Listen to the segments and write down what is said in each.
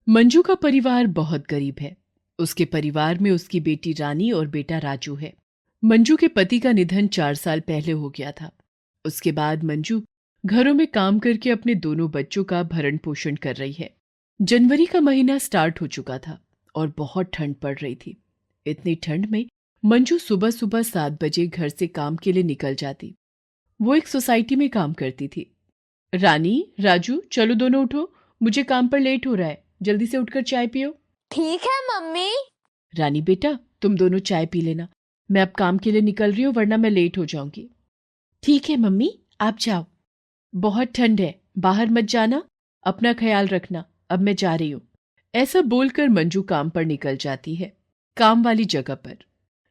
मंजू का परिवार बहुत गरीब है। उसके परिवार में उसकी बेटी रानी और बेटा राजू है। मंजू के पति का निधन 4 साल पहले हो गया था। उसके बाद मंजू घरों में काम करके अपने दोनों बच्चों का भरण पोषण कर रही है। जनवरी का महीना स्टार्ट हो चुका था और बहुत ठंड पड़ रही थी। इतनी ठंड में मंजू सुबह सुबह 7 बजे घर से काम के लिए निकल जाती। वो एक सोसाइटी में काम करती थी। रानी, राजू, चलो दोनों उठो, मुझे काम पर लेट हो रहा है, जल्दी से उठकर चाय पियो। ठीक है मम्मी। रानी बेटा, तुम दोनों चाय पी लेना, मैं अब काम के लिए निकल रही हूँ वरना मैं लेट हो जाऊंगी। ठीक है मम्मी, आप जाओ। बहुत ठंड है, बाहर मत जाना, अपना ख्याल रखना, अब मैं जा रही हूँ। ऐसा बोलकर मंजू काम पर निकल जाती है, काम वाली जगह पर।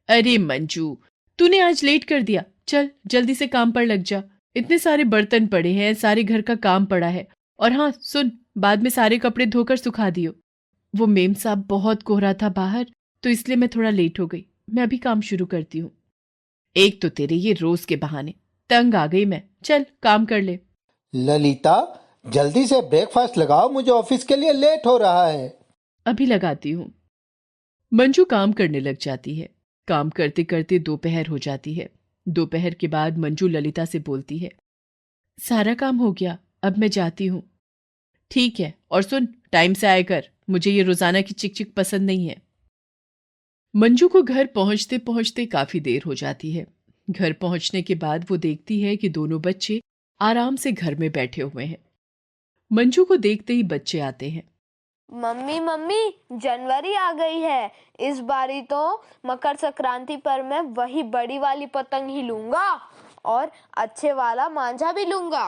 अरे मंजू, तूने आज लेट कर दिया, चल जल्दी से काम पर लग जा। इतने सारे बर्तन पड़े हैं, सारे घर का काम पड़ा है। और हाँ सुन, बाद में सारे कपड़े धोकर सुखा दियो। वो मेम साहब बहुत कोहरा था बाहर, तो इसलिए मैं थोड़ा लेट हो गई। मैं अभी काम शुरू करती हूँ। एक तो तेरे ये रोज के बहाने, तंग आ गई मैं, चल काम कर ले। ललिता, जल्दी से ब्रेकफास्ट लगाओ, मुझे ऑफिस के लिए लेट हो रहा है। अभी लगाती हूँ। मंजू काम करने लग जाती है। काम करते करते दोपहर हो जाती है। दोपहर के बाद मंजू ललिता से बोलती है, सारा काम हो गया, अब मैं जाती हूँ। ठीक है, और सुन, टाइम से आया कर, मुझे ये रोजाना की चिक चिक पसंद नहीं है। मंजू को घर पहुंचते पहुंचते काफी देर हो जाती है। घर पहुंचने के बाद वो देखती है कि दोनों बच्चे आराम से घर में बैठे हुए हैं। मंजू को देखते ही बच्चे आते हैं। मम्मी मम्मी, जनवरी आ गई है। इस बारी तो मकर संक्रांति पर मैं वही बड़ी वाली पतंग ही लूंगा और अच्छे वाला मांझा भी लूंगा।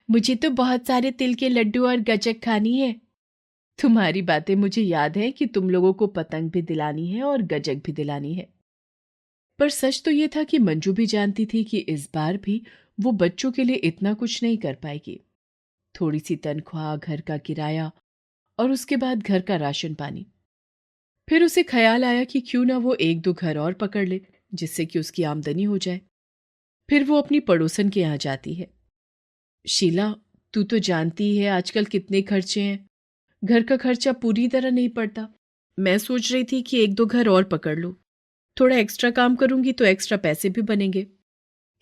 मुझे तो बहुत सारे तिल के लड्डू और गजक खानी है। तुम्हारी बातें मुझे याद है कि तुम लोगों को पतंग भी दिलानी है और गजक भी दिलानी है। पर सच तो ये था कि मंजू भी जानती थी कि इस बार भी वो बच्चों के लिए इतना कुछ नहीं कर पाएगी। थोड़ी सी तनख्वाह, घर का किराया और उसके बाद घर का राशन पानी। फिर उसे ख्याल आया कि क्यों ना वो एक दो घर और पकड़ ले, जिससे कि उसकी आमदनी हो जाए। फिर वो अपनी पड़ोसन के यहाँ जाती है। शीला, तू तो जानती है आजकल कितने खर्चे हैं। घर का खर्चा पूरी तरह नहीं पड़ता। मैं सोच रही थी कि एक दो घर और पकड़ लूं। थोड़ा एक्स्ट्रा काम करूंगी तो एक्स्ट्रा पैसे भी बनेंगे।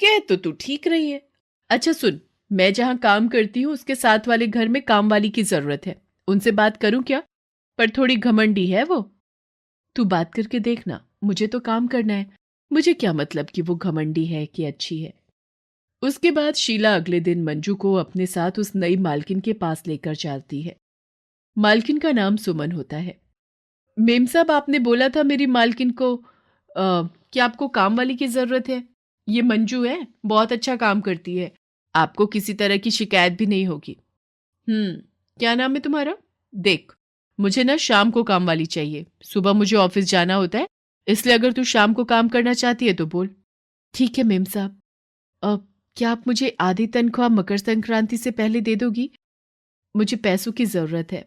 कह तो तू ठीक रही है। अच्छा सुन, मैं जहां काम करती हूँ उसके साथ वाले घर में काम वाली की जरूरत है। उनसे बात करूं क्या? पर थोड़ी घमंडी है वो। तू बात करके देखना, मुझे तो काम करना है। मुझे क्या मतलब कि वो घमंडी है कि अच्छी है। उसके बाद शीला अगले दिन मंजू को अपने साथ उस नई मालकिन के पास लेकर चलती है। मालकिन का नाम सुमन होता है। मेम साहब, आपने बोला था मेरी मालकिन को कि आपको काम वाली की जरूरत है। ये मंजू है, बहुत अच्छा काम करती है। आपको किसी तरह की शिकायत भी नहीं होगी। क्या नाम है तुम्हारा? देख, मुझे ना शाम को काम वाली चाहिए। सुबह मुझे ऑफिस जाना होता है, इसलिए अगर तू शाम को काम करना चाहती है तो बोल। ठीक है मेम साहब। अब क्या आप मुझे आधी तनख्वाह मकर संक्रांति से पहले दे दोगी? मुझे पैसों की जरूरत है।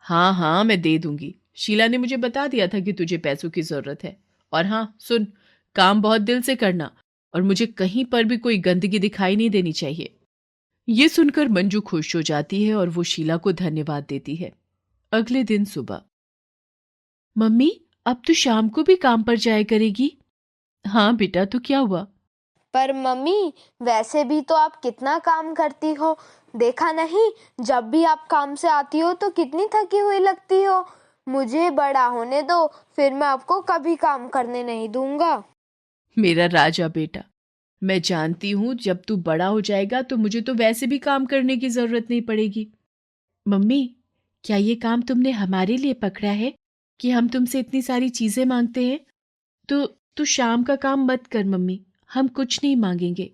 हाँ हाँ, मैं दे दूंगी। शीला ने मुझे बता दिया था कि तुझे पैसों की जरूरत है। और हाँ सुन, काम बहुत दिल से करना और मुझे कहीं पर भी कोई गंदगी दिखाई नहीं देनी चाहिए। ये सुनकर मंजू खुश हो जाती है और वो शीला को धन्यवाद देती है। अगले दिन सुबह। मम्मी, अब तो शाम को भी काम पर जाया करेगी? हाँ बेटा, तो क्या हुआ? पर मम्मी, वैसे भी तो आप कितना काम करती हो, देखा नहीं? जब भी आप काम से आती हो तो कितनी थकी हुई लगती हो। मुझे बड़ा होने दो, फिर मैं आपको कभी काम करने नहीं दूंगा। मेरा राजा बेटा, मैं जानती हूं जब तू बड़ा हो जाएगा तो मुझे तो वैसे भी काम करने की जरूरत नहीं पड़ेगी। मम्मी, क्या ये काम तुमने हमारे लिए पकड़ा है कि हम तुमसे इतनी सारी चीजें मांगते हैं? तो तू शाम का काम मत कर मम्मी, हम कुछ नहीं मांगेंगे।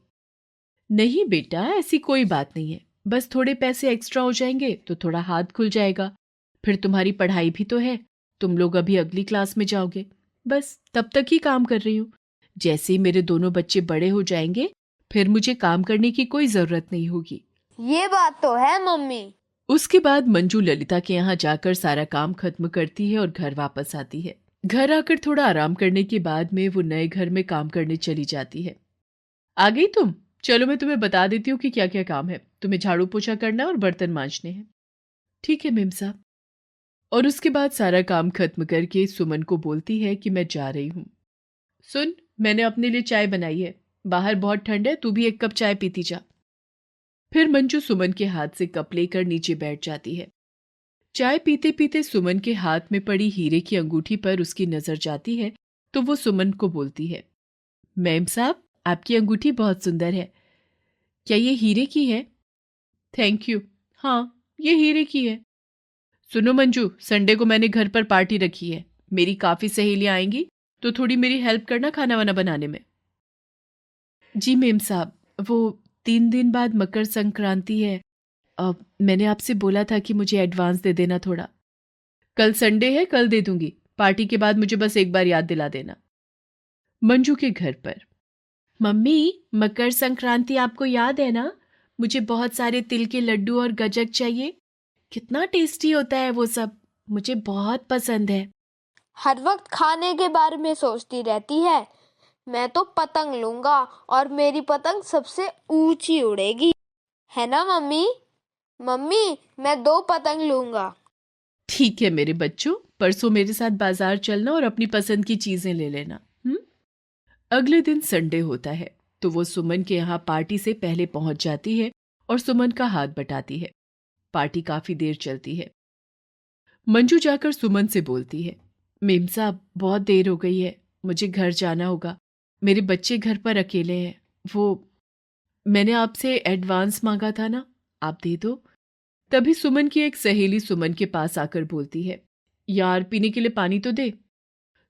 नहीं बेटा, ऐसी कोई बात नहीं है। बस थोड़े पैसे एक्स्ट्रा हो जाएंगे तो थोड़ा हाथ खुल जाएगा। फिर तुम्हारी पढ़ाई भी तो है, तुम लोग अभी अगली क्लास में जाओगे। बस तब तक ही काम कर रही हूँ। जैसे ही मेरे दोनों बच्चे बड़े हो जाएंगे, फिर मुझे काम करने की कोई जरूरत नहीं होगी। ये बात तो है मम्मी। उसके बाद मंजू ललिता के यहाँ जाकर सारा काम खत्म करती है और घर वापस आती है। घर आकर थोड़ा आराम करने के बाद में वो नए घर में काम करने चली जाती है। आ गई तुम? चलो मैं तुम्हें बता देती हूँ कि क्या क्या काम है। तुम्हें झाड़ू पोछा करना है और बर्तन मांजने हैं। ठीक है मेम साहब। और उसके बाद सारा काम खत्म करके सुमन को बोलती है कि मैं जा रही हूँ। सुन, मैंने अपने लिए चाय बनाई है, बाहर बहुत ठंड है, तू भी एक कप चाय पीती जा। फिर मंजू सुमन के हाथ से कप लेकर नीचे बैठ जाती है। चाय पीते पीते सुमन के हाथ में पड़ी हीरे की अंगूठी पर उसकी नजर जाती है तो वो सुमन को बोलती है, मैम साहब, आपकी अंगूठी बहुत सुंदर है। क्या ये हीरे की है? Thank you. हाँ, ये हीरे की है। सुनो मंजू, संडे को मैंने घर पर पार्टी रखी है, मेरी काफी सहेलियां आएंगी, तो थोड़ी मेरी हेल्प करना खाना वाना बनाने में। जी मेम साहब, वो 3 दिन बाद मकर संक्रांति है। अब मैंने आपसे बोला था कि मुझे एडवांस दे देना थोड़ा। कल संडे है, कल दे दूंगी, पार्टी के बाद मुझे बस एक बार याद दिला देना। मंजू के घर पर। मम्मी, मकर संक्रांति आपको याद है ना? मुझे बहुत सारे तिल के लड्डू और गजक चाहिए। कितना टेस्टी होता है वो सब, मुझे बहुत पसंद है। हर वक्त खाने के बारे में सोचती रहती है। मैं तो पतंग लूंगा और मेरी पतंग सबसे ऊंची उड़ेगी, है ना मम्मी? मम्मी, मैं 2 पतंग लूंगा। ठीक है मेरे बच्चों, परसों मेरे साथ बाजार चलना और अपनी पसंद की चीजें ले लेना। अगले दिन संडे होता है तो वो सुमन के यहाँ पार्टी से पहले पहुंच जाती है और सुमन का हाथ बटाती है। पार्टी काफी देर चलती है। मंजू जाकर सुमन से बोलती है, मेम साहब, बहुत देर हो गई है, मुझे घर जाना होगा, मेरे बच्चे घर पर अकेले हैं। वो मैंने आपसे एडवांस मांगा था ना, आप दे दो। तभी सुमन की एक सहेली सुमन के पास आकर बोलती है, यार पीने के लिए पानी तो दे।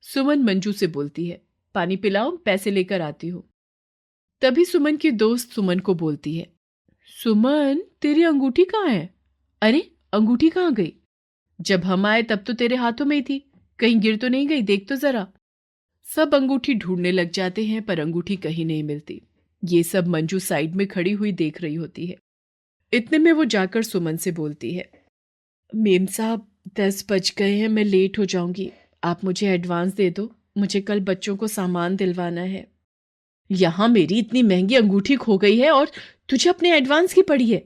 सुमन मंजू से बोलती है, पानी पिलाओ, पैसे लेकर आती हूँ। तभी सुमन की दोस्त सुमन को बोलती है, सुमन, तेरी अंगूठी कहाँ है? अरे, अंगूठी कहाँ गई? जब हम आए तब तो तेरे हाथों में ही थी, कहीं गिर तो नहीं गई, देख तो जरा। सब अंगूठी ढूंढने लग जाते हैं पर अंगूठी कहीं नहीं मिलती। ये सब मंजू साइड में खड़ी हुई देख रही होती है। इतने में वो जाकर सुमन से बोलती है, मेम साहब, 10 बज गए हैं, मैं लेट हो जाऊंगी, आप मुझे एडवांस दे दो, मुझे कल बच्चों को सामान दिलवाना है। यहां मेरी इतनी महंगी अंगूठी खो गई है और तुझे अपने एडवांस की पड़ी है।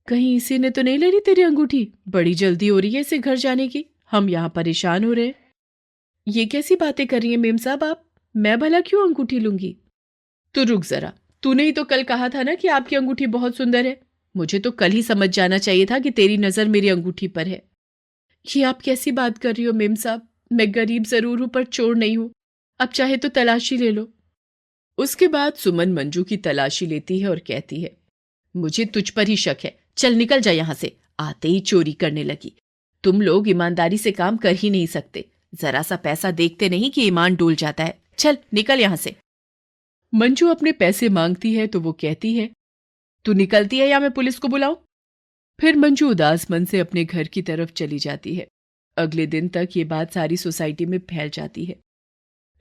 कहीं इसी ने तो नहीं ले ली तेरी अंगूठी? बड़ी जल्दी हो रही है इसे घर जाने की, हम यहां परेशान हो रहे हैं। ये कैसी बातें कर रही हैं मेम साहब आप? मैं भला क्यों अंगूठी लूंगी? तो रुक जरा, तूने ही तो कल कहा था ना कि आपकी अंगूठी बहुत सुंदर है। मुझे तो कल ही समझ जाना चाहिए था कि तेरी नजर मेरी अंगूठी पर है। ये आप कैसी बात कर रही हो मेम साहब? मैं गरीब जरूर हूं पर चोर नहीं हूं। अब चाहे तो तलाशी ले लो। उसके बाद सुमन मंजू की तलाशी लेती है और कहती है, मुझे तुझ पर ही शक है, चल निकल जा यहां से, आते ही चोरी करने लगी। तुम लोग ईमानदारी से काम कर ही नहीं सकते, जरा सा पैसा देखते नहीं कि ईमान डोल जाता है, चल निकल यहां से। मंजू अपने पैसे मांगती है तो वो कहती है, तू निकलती है या मैं पुलिस को बुलाऊं? फिर मंजू उदास मन से अपने घर की तरफ चली जाती है। अगले दिन तक ये बात सारी सोसाइटी में फैल जाती है।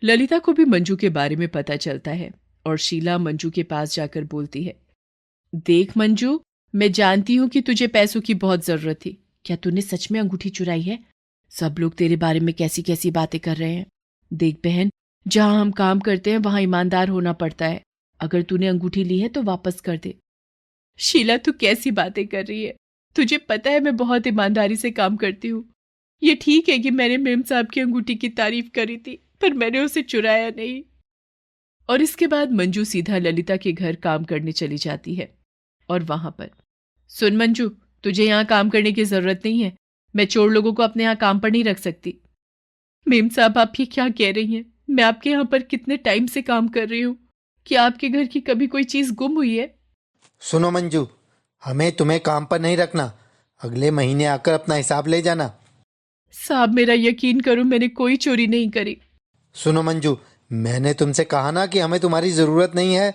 ललिता को भी मंजू के बारे में पता चलता है और शीला मंजू के पास जाकर बोलती है, देख मंजू, मैं जानती हूं कि तुझे पैसों की बहुत जरूरत थी, क्या तूने सच में अंगूठी चुराई है? सब लोग तेरे बारे में कैसी कैसी बातें कर रहे हैं। देख बहन, जहां हम काम करते हैं वहां ईमानदार होना पड़ता है, अगर तूने अंगूठी ली है तो वापस कर दे। शीला, तू कैसी बातें कर रही है? तुझे पता है मैं बहुत ईमानदारी से काम करती हूँ। ये ठीक है कि मैंने मेम साहब की अंगूठी की तारीफ करी थी, पर मैंने उसे चुराया नहीं। और इसके बाद मंजू सीधा ललिता के घर काम करने चली जाती है। और वहां पर, सुन मंजू, तुझे यहाँ काम करने की जरूरत नहीं है, मैं चोर लोगों को अपने यहाँ काम पर नहीं रख सकती। मेम साहब, आप ये क्या कह रही हैं? मैं आपके यहाँ पर कितने टाइम से काम कर रही हूँ, कि आपके घर की कभी कोई चीज गुम हुई है? सुनो मंजू, हमें तुम्हें काम पर नहीं रखना, अगले महीने आकर अपना हिसाब ले जाना। साहब, मेरा यकीन करो, मैंने कोई चोरी नहीं करी। सुनो मंजू, मैंने तुमसे कहा ना कि हमें तुम्हारी जरूरत नहीं है,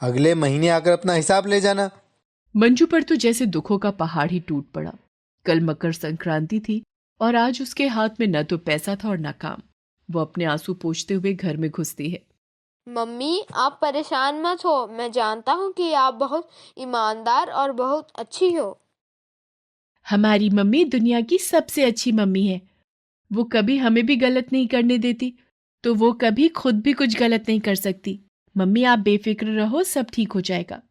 अगले महीने आकर अपना हिसाब ले जाना। मंजू पर तो जैसे दुखों का पहाड़ ही टूट पड़ा। कल मकर संक्रांति थी और आज उसके हाथ में न तो पैसा था और न काम। वो अपने आंसू पोंछते हुए घर में घुसती है। मम्मी, आप परेशान मत हो, मैं जानता हूँ कि आप बहुत ईमानदार और बहुत अच्छी हो। हमारी मम्मी दुनिया की सबसे अच्छी मम्मी है। वो कभी हमें भी गलत नहीं करने देती, तो वो कभी खुद भी कुछ गलत नहीं कर सकती। मम्मी, आप बेफिक्र रहो, सब ठीक हो जाएगा।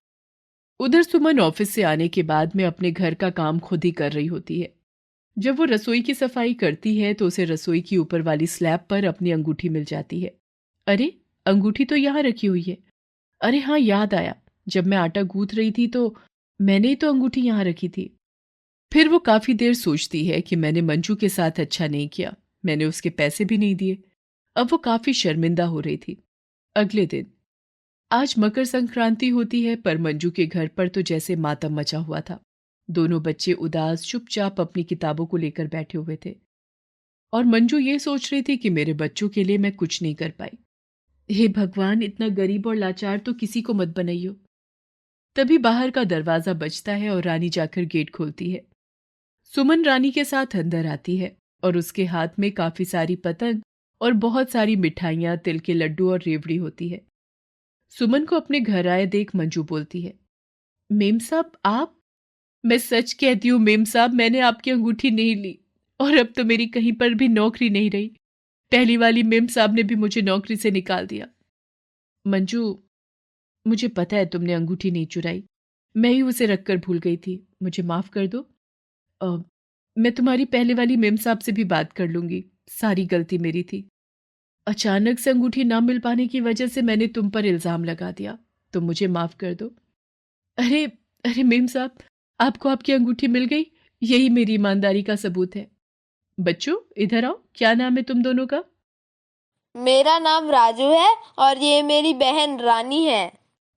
उधर सुमन ऑफिस से आने के बाद में अपने घर का काम खुद ही कर रही होती है। जब वो रसोई की सफाई करती है तो उसे रसोई की ऊपर वाली स्लैब पर अपनी अंगूठी मिल जाती है। अरे, अंगूठी तो यहाँ रखी हुई है। अरे हाँ, याद आया, जब मैं आटा गूंथ रही थी तो मैंने ही तो अंगूठी यहाँ रखी थी। फिर वो काफी देर सोचती है कि मैंने मंजू के साथ अच्छा नहीं किया, मैंने उसके पैसे भी नहीं दिए। अब वो काफी शर्मिंदा हो रही थी। अगले दिन, आज मकर संक्रांति होती है, पर मंजू के घर पर तो जैसे मातम मचा हुआ था। दोनों बच्चे उदास चुपचाप अपनी किताबों को लेकर बैठे हुए थे और मंजू ये सोच रही थी कि मेरे बच्चों के लिए मैं कुछ नहीं कर पाई। हे भगवान, इतना गरीब और लाचार तो किसी को मत बनाइयो। तभी बाहर का दरवाजा बजता है और रानी जाकर गेट खोलती है। सुमन रानी के साथ अंदर आती है और उसके हाथ में काफी सारी पतंग और बहुत सारी मिठाइयां, तिल के लड्डू और रेवड़ी होती है। सुमन को अपने घर आए देख मंजू बोलती है, मेम साहब आप? मैं सच कहती हूँ मेम साहब, मैंने आपकी अंगूठी नहीं ली और अब तो मेरी कहीं पर भी नौकरी नहीं रही। पहली वाली मेम साहब ने भी मुझे नौकरी से निकाल दिया। मंजू, मुझे पता है तुमने अंगूठी नहीं चुराई, मैं ही उसे रखकर भूल गई थी, मुझे माफ कर दो। मैं तुम्हारी पहले वाली मेम साहब से भी बात कर लूंगी, सारी गलती मेरी थी। अचानक से अंगूठी ना मिल पाने की वजह से मैंने तुम पर इल्जाम लगा दिया, तो मुझे माफ कर दो। अरे अरे मेम साहब, आपको आपकी अंगूठी मिल गई, यही मेरी ईमानदारी का सबूत है। बच्चों इधर आओ, क्या नाम है तुम दोनों का? मेरा नाम राजू है और ये मेरी बहन रानी है।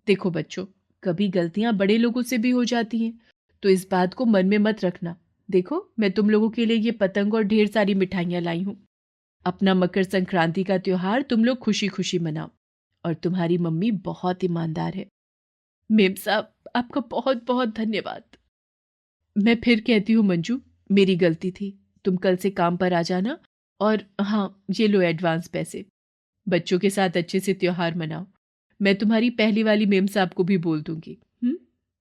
देखो बच्चों, कभी गलतियां बड़े लोगों से भी हो जाती हैं, तो इस बात को मन में मत रखना। देखो, मैं तुम लोगों के लिए ये पतंग और ढेर सारी मिठाइयां लाई हूं। अपना मकर संक्रांति का त्योहार तुम लोग खुशी खुशी मनाओ। और तुम्हारी मम्मी बहुत ईमानदार है। मेम साहब, आपका बहुत बहुत धन्यवाद। मैं फिर कहती हूँ मंजू, मेरी गलती थी, तुम कल से काम पर आ जाना। और हाँ, ये लो एडवांस पैसे। बच्चों के साथ अच्छे से त्योहार मनाओ। मैं तुम्हारी पहली वाली मेम साहब को भी बोल दूंगी।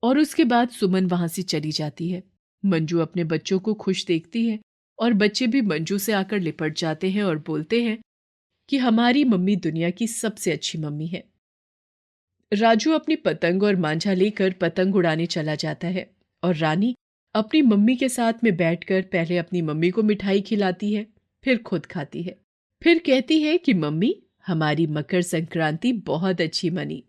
और उसके बाद सुमन वहां से चली जाती है। मंजू अपने बच्चों को खुश देखती है और बच्चे भी मंजू से आकर लिपट जाते हैं और बोलते हैं कि हमारी मम्मी दुनिया की सबसे अच्छी मम्मी है। राजू अपनी पतंग और मांझा लेकर पतंग उड़ाने चला जाता है और रानी अपनी मम्मी के साथ में बैठकर पहले अपनी मम्मी को मिठाई खिलाती है, फिर खुद खाती है, फिर कहती है कि मम्मी, हमारी मकर संक्रांति बहुत अच्छी मनी।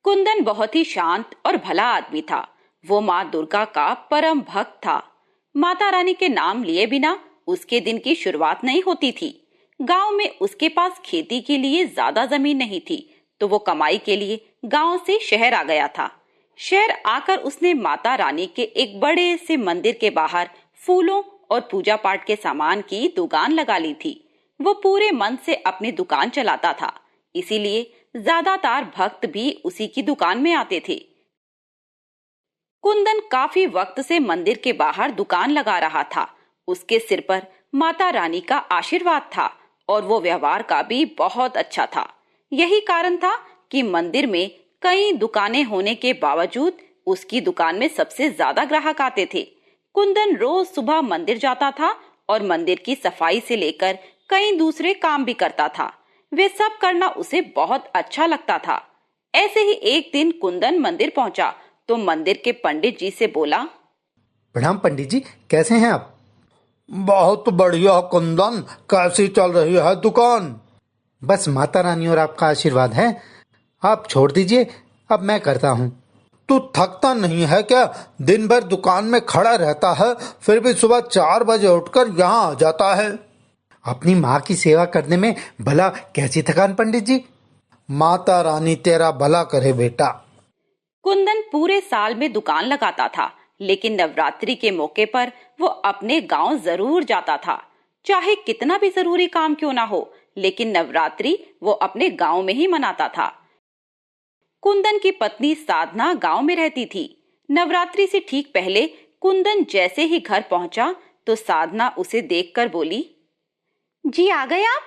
कुंदन बहुत ही शांत और भला आदमी था। वो माँ दुर्गा का परम भक्त था। माता रानी के नाम लिए बिना उसके दिन की शुरुआत नहीं होती थी। गांव में उसके पास खेती के लिए ज्यादा जमीन नहीं थी, तो वो कमाई के लिए गांव से शहर आ गया था। शहर आकर उसने माता रानी के एक बड़े से मंदिर के बाहर फूलों और पूजा पाठ के सामान की दुकान लगा ली थी। वो पूरे मन से अपनी दुकान चलाता था, इसीलिए ज्यादातर भक्त भी उसी की दुकान में आते थे। कुंदन काफी वक्त से मंदिर के बाहर दुकान लगा रहा था। उसके सिर पर माता रानी का आशीर्वाद था और वो व्यवहार का भी बहुत अच्छा था। यही कारण था कि मंदिर में कई दुकानें होने के बावजूद उसकी दुकान में सबसे ज्यादा ग्राहक आते थे। कुंदन रोज सुबह मंदिर जाता था और मंदिर की सफाई से लेकर कई दूसरे काम भी करता था। वे सब करना उसे बहुत अच्छा लगता था। ऐसे ही एक दिन कुंदन मंदिर पहुंचा तो मंदिर के पंडित जी से बोला, प्रणाम पंडित जी, कैसे हैं आप? बहुत बढ़िया कुंदन, कैसी चल रही है दुकान? बस माता रानी और आपका आशीर्वाद है। आप छोड़ दीजिए, अब मैं करता हूँ। तू थकता नहीं है क्या? दिन भर दुकान में खड़ा रहता है, फिर भी सुबह 4 बजे उठकर यहाँ आ जाता है। अपनी माँ की सेवा करने में भला कैसी थकान पंडित जी? माता रानी तेरा भला करे बेटा। कुंदन पूरे साल में दुकान लगाता था, लेकिन नवरात्रि के मौके पर वो अपने गांव जरूर जाता था। चाहे कितना भी जरूरी काम क्यों ना हो, लेकिन नवरात्रि वो अपने गांव में ही मनाता था। कुंदन की पत्नी साधना गांव में रहती थी। नवरात्रि से ठीक पहले कुंदन जैसे ही घर पहुंचा तो साधना उसे देखकर बोली, जी आ गए आप?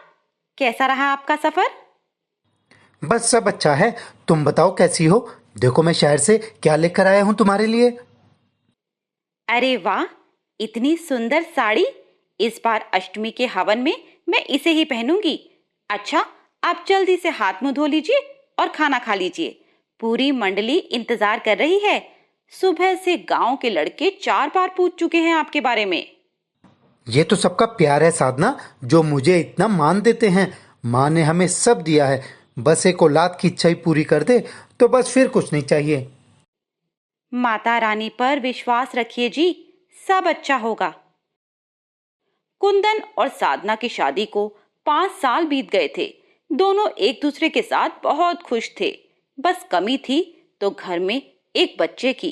कैसा रहा आपका सफर? बस सब अच्छा है, तुम बताओ कैसी हो? देखो मैं शहर से क्या लेकर आया हूँ तुम्हारे लिए। अरे वाह, इतनी सुंदर साड़ी! इस बार अष्टमी के हवन में मैं इसे ही पहनूंगी। अच्छा, आप जल्दी से हाथ मुंह धो लीजिए और खाना खा लीजिए। पूरी मंडली इंतजार कर रही है। सुबह से गांव के लड़के 4 बार पूछ चुके हैं आपके बारे में। ये तो सबका प्यार है साधना, जो मुझे इतना मान देते हैं। माँ ने हमें सब दिया है, बस एक औलाद की इच्छा ही पूरी कर दे तो बस फिर कुछ नहीं चाहिए। माता रानी पर विश्वास रखिए जी, सब अच्छा होगा। कुंदन और साधना की शादी को 5 साल बीत गए थे। दोनों एक दूसरे के साथ बहुत खुश थे। बस कमी थी तो घर में एक बच्चे की।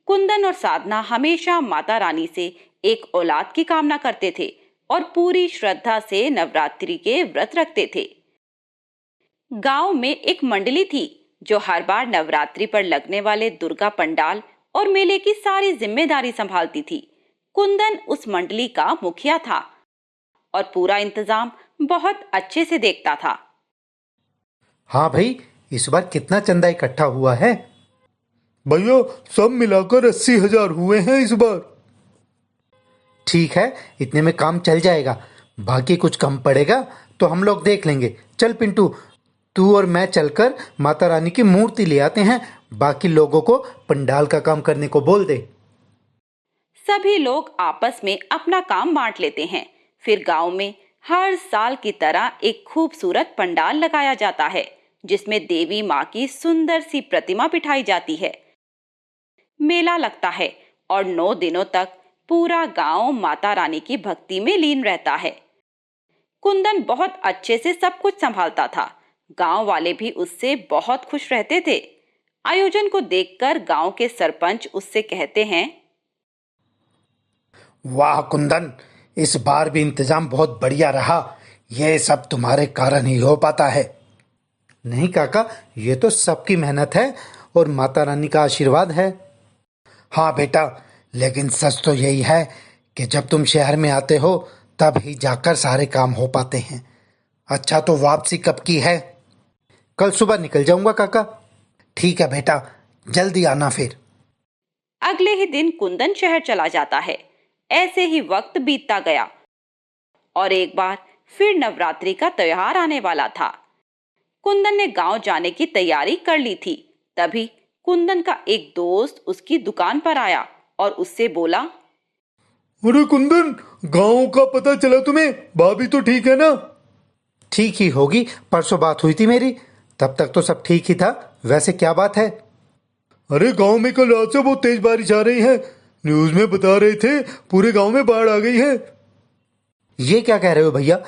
कुंदन और साधना हमेशा माता रानी से एक औलाद की कामना करते थे और पूरी श्रद्धा से नवरात्रि के व्रत रखते थे। गांव में एक मंडली थी जो हर बार नवरात्रि पर लगने वाले दुर्गा पंडाल और मेले की सारी जिम्मेदारी संभालती थी। कुंदन उस मंडली का मुखिया था और पूरा इंतजाम बहुत अच्छे से देखता था। हाँ भाई, इस बार कितना चंदा इकट्ठा हुआ है? भैया, सब मिलाकर 80,000 हुए हैं इस बार। ठीक है, इतने में काम चल जाएगा। बाकी कुछ कम पड़ेगा तो हम लोग देख लेंगे। चल पिंटू, तू और मैं चलकर माता रानी की मूर्ति ले आते हैं। बाकी लोगों को पंडाल का काम करने को बोल दे। सभी लोग आपस में अपना काम बांट लेते हैं। फिर गांव में हर साल की तरह एक खूबसूरत पंडाल लगाया जाता है जिसमें देवी माँ की सुंदर सी प्रतिमा बिठाई जाती है। मेला लगता है और 9 दिनों तक पूरा गांव माता रानी की भक्ति में लीन रहता है। कुंदन बहुत अच्छे से सब कुछ संभालता था। गांव वाले भी उससे बहुत खुश रहते थे। आयोजन को देखकर गांव के सरपंच उससे कहते हैं, वाह कुंदन, इस बार भी इंतजाम बहुत बढ़िया रहा। ये सब तुम्हारे कारण ही हो पाता है। नहीं काका, ये तो सबकी मेहनत है और माता रानी का आशीर्वाद है। हाँ बेटा, लेकिन सच तो यही है कि जब तुम शहर में आते हो तब ही जाकर सारे काम हो पाते हैं। अच्छा, तो वापसी कब की है? कल सुबह निकल जाऊंगा काका। ठीक है बेटा, जल्दी आना फिर। अगले ही दिन कुंदन शहर चला जाता है। ऐसे ही वक्त बीतता गया और एक बार फिर नवरात्रि का त्योहार आने वाला था। कुंदन ने गांव जाने की तैयारी कर ली थी। तभी कुंदन का एक दोस्त उसकी दुकान पर आया और उससे बोला, अरे कुंदन, गांव का पता चला तुम्हें? भाभी तो ठीक है ना? ठीक ही होगी, परसों बात हुई थी मेरी, तब तक तो सब ठीक ही था। वैसे क्या बात है? अरे गांव में कल रात से बहुत तेज बारिश आ रही है। न्यूज में बता रहे थे पूरे गांव में बाढ़ आ गई है। ये क्या कह रहे हो भैया?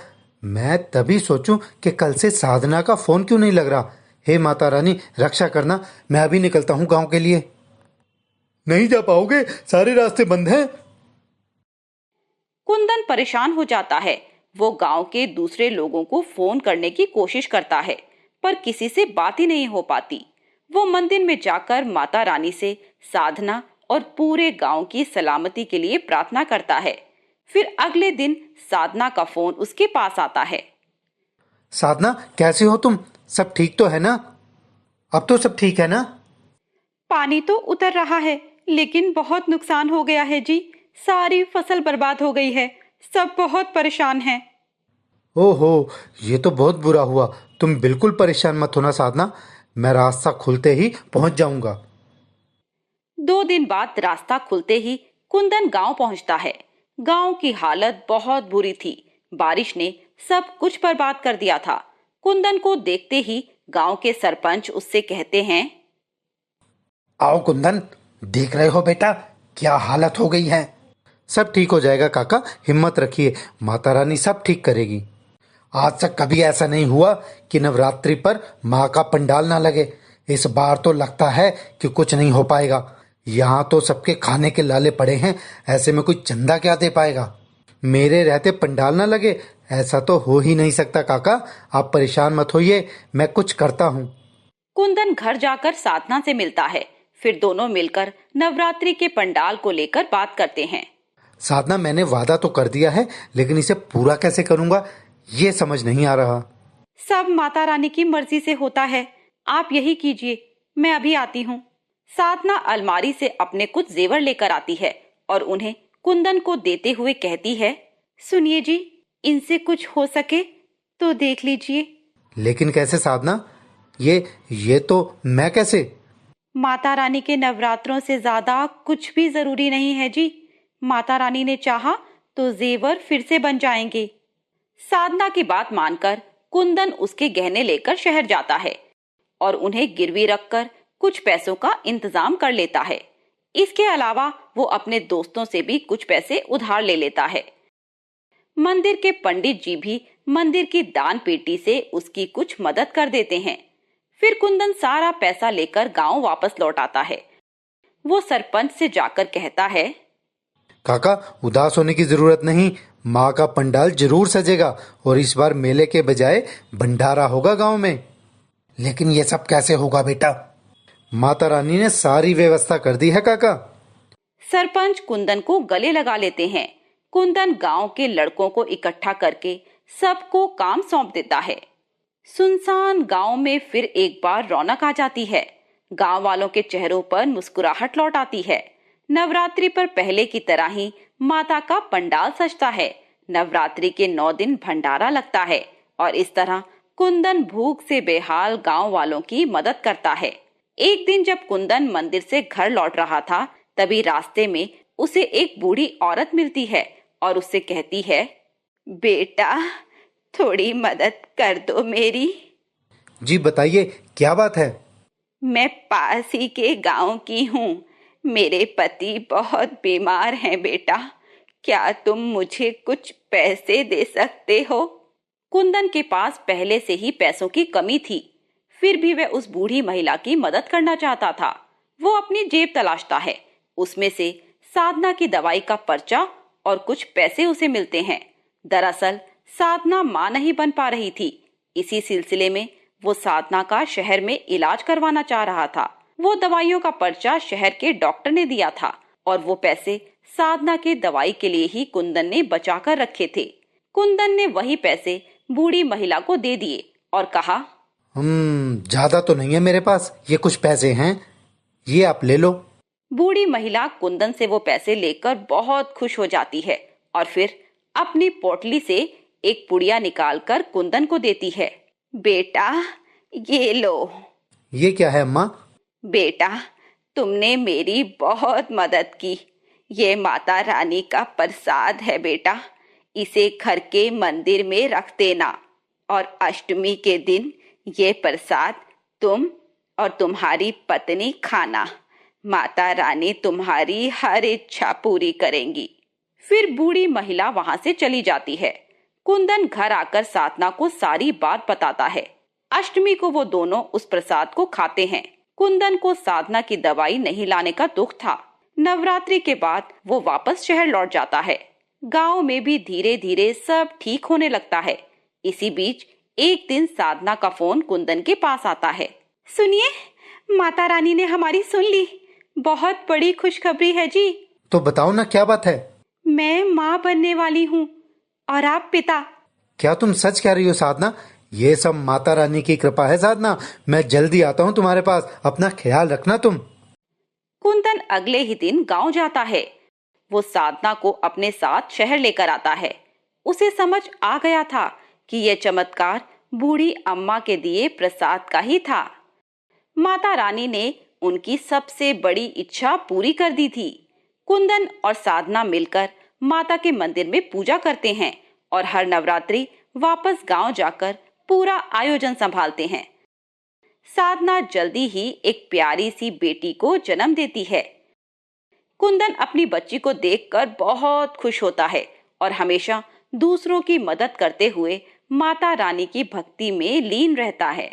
मैं तभी सोचूं कि कल से साधना का फोन क्यों नहीं लग रहा। हे माता रानी, रक्षा करना। मैं अभी निकलता हूं गांव के लिए। नहीं जा पाओगे, सारे रास्ते बंद हैं। कुंदन परेशान हो जाता है। वो गांव के दूसरे लोगों को फोन करने की कोशिश करता है पर किसी से बात ही नहीं हो पाती। वो मंदिर में जाकर माता रानी से साधना और पूरे गांव की सलामती के लिए प्रार्थना करता है। फिर अगले दिन साधना का फोन उसके पास आता है। साधना, कैसे हो तुम? सब ठीक तो है ना? अब तो सब ठीक है ना? पानी तो उतर रहा है लेकिन बहुत नुकसान हो गया है जी। सारी फसल बर्बाद हो गई है। सब बहुत परेशान हैं। ओहो, ये तो बहुत बुरा हुआ। तुम बिल्कुल परेशान मत होना साधना, मैं रास्ता खुलते ही पहुंच जाऊंगा। 2 दिन बाद रास्ता खुलते ही कुंदन गांव पहुंचता है। गांव की हालत बहुत बुरी थी। बारिश ने सब कुछ बर्बाद कर दिया था। कुंदन को देखते ही गांव के सरपंच उससे कहते हैं, आओ कुंदन, देख रहे हो बेटा क्या हालत हो गई है। सब ठीक हो जाएगा काका, हिम्मत रखिए, माता रानी सब ठीक करेगी। आज तक कभी ऐसा नहीं हुआ कि नवरात्रि पर माँ का पंडाल ना लगे। इस बार तो लगता है कि कुछ नहीं हो पाएगा। यहाँ तो सबके खाने के लाले पड़े हैं, ऐसे में कोई चंदा क्या दे पाएगा। मेरे रहते पंडाल ना लगे, ऐसा तो हो ही नहीं सकता काका। आप परेशान मत होइए, मैं कुछ करता हूँ। कुंदन घर जाकर साधना से मिलता है। फिर दोनों मिलकर नवरात्रि के पंडाल को लेकर बात करते हैं। साधना, मैंने वादा तो कर दिया है, लेकिन इसे पूरा कैसे करूँगा ये समझ नहीं आ रहा। सब माता रानी की मर्जी से होता है। आप यही कीजिए, मैं अभी आती हूँ। साधना अलमारी से अपने कुछ जेवर लेकर आती है और उन्हें कुंदन को देते हुए कहती है, सुनिए जी, इनसे कुछ हो सके तो देख लीजिए। लेकिन कैसे साधना? ये तो मैं कैसे? माता रानी के नवरात्रों से ज्यादा कुछ भी जरूरी नहीं है जी। माता रानी ने चाहा तो जेवर फिर से बन जाएंगे। साधना की बात मानकर कुंदन उसके गहने लेकर शहर जाता है और उन्हें गिरवी रखकर कुछ पैसों का इंतजाम कर लेता है। इसके अलावा वो अपने दोस्तों से भी कुछ पैसे उधार ले लेता है। मंदिर के पंडित जी भी मंदिर की दान पेटी से उसकी कुछ मदद कर देते हैं। फिर कुंदन सारा पैसा लेकर गांव वापस लौट आता है। वो सरपंच से जाकर कहता है, काका उदास होने की जरूरत नहीं, माँ का पंडाल जरूर सजेगा और इस बार मेले के बजाय भंडारा होगा गांव में। लेकिन ये सब कैसे होगा बेटा? माता रानी ने सारी व्यवस्था कर दी है काका। सरपंच कुंदन को गले लगा लेते हैं। कुंदन गांव के लड़कों को इकट्ठा करके सबको काम सौंप देता है। सुनसान गांव में फिर एक बार रौनक आ जाती है। गांव वालों के चेहरों पर मुस्कुराहट लौट आती है। नवरात्रि पर पहले की तरह ही माता का पंडाल सजता है। नवरात्रि के 9 दिन भंडारा लगता है और इस तरह कुंदन भूख से बेहाल गांव वालों की मदद करता है। एक दिन जब कुंदन मंदिर से घर लौट रहा था, तभी रास्ते में उसे एक बूढ़ी औरत मिलती है और उससे कहती है, बेटा थोड़ी मदद कर दो मेरी। जी बताइए क्या बात है? मैं पास ही के गांव की हूँ। मेरे पति बहुत बीमार हैं बेटा, क्या तुम मुझे कुछ पैसे दे सकते हो? कुंदन के पास पहले से ही पैसों की कमी थी, फिर भी वह उस बूढ़ी महिला की मदद करना चाहता था। वो अपनी जेब तलाशता है। उसमें से साधना की दवाई का पर्चा और कुछ पैसे उसे मिलते हैं। दरअसल साधना मां नहीं बन पा रही थी। इसी सिलसिले में वो साधना का शहर में इलाज करवाना चाह रहा था। वो दवाइयों का पर्चा शहर के डॉक्टर ने दिया था और वो पैसे साधना के दवाई के लिए ही कुंदन ने बचा कर रखे थे। कुंदन ने वही पैसे बूढ़ी महिला को दे दिए और कहा, ज्यादा तो नहीं है मेरे पास, ये कुछ पैसे हैं, ये आप ले लो। बूढ़ी महिला कुंदन से वो पैसे लेकर बहुत खुश हो जाती है और फिर अपनी पोटली से एक पुड़िया निकालकर कुंदन को देती है। बेटा ये लो। ये क्या है अम्मा? बेटा तुमने मेरी बहुत मदद की। ये माता रानी का प्रसाद है बेटा, इसे घर के मंदिर में रख देना और अष्टमी के दिन ये प्रसाद तुम और तुम्हारी पत्नी खाना। माता रानी तुम्हारी हर इच्छा पूरी करेंगी। फिर बूढ़ी महिला वहां से चली जाती है। कुंदन घर आकर साधना को सारी बात बताता है। अष्टमी को वो दोनों उस प्रसाद को खाते हैं। कुंदन को साधना की दवाई नहीं लाने का दुख था। नवरात्रि के बाद वो वापस शहर लौट जाता है। गांव में भी धीरे धीरे सब ठीक होने लगता है। इसी बीच एक दिन साधना का फोन कुंदन के पास आता है। सुनिए, माता रानी ने हमारी सुन ली। बहुत बड़ी खुशखबरी है जी। तो बताओ ना क्या बात है? मैं माँ बनने वाली हूँ और आप पिता। क्या तुम सच कह रही हो साधना? ये सब माता रानी की कृपा है साधना। मैं जल्दी आता हूँ तुम्हारे पास, अपना ख्याल रखना तुम। कुंदन अगले ही दिन गांव जाता है। वो साधना को अपने साथ शहर लेकर आता है। उसे समझ आ गया था कि यह चमत्कार बूढ़ी अम्मा के दिए प्रसाद का ही था। माता रानी ने उनकी सबसे बड़ी इच्छा पूरी कर दी थी। कुंदन और साधना मिलकर माता के मंदिर में पूजा करते हैं और हर नवरात्रि वापस गांव जाकर पूरा आयोजन संभालते हैं। साधना जल्दी ही एक प्यारी सी बेटी को जन्म देती है। कुंदन अपनी बच्ची को देखकर बहुत खुश होता है और हमेशा दूसरों की मदद करते हुए माता रानी की भक्ति में लीन रहता है।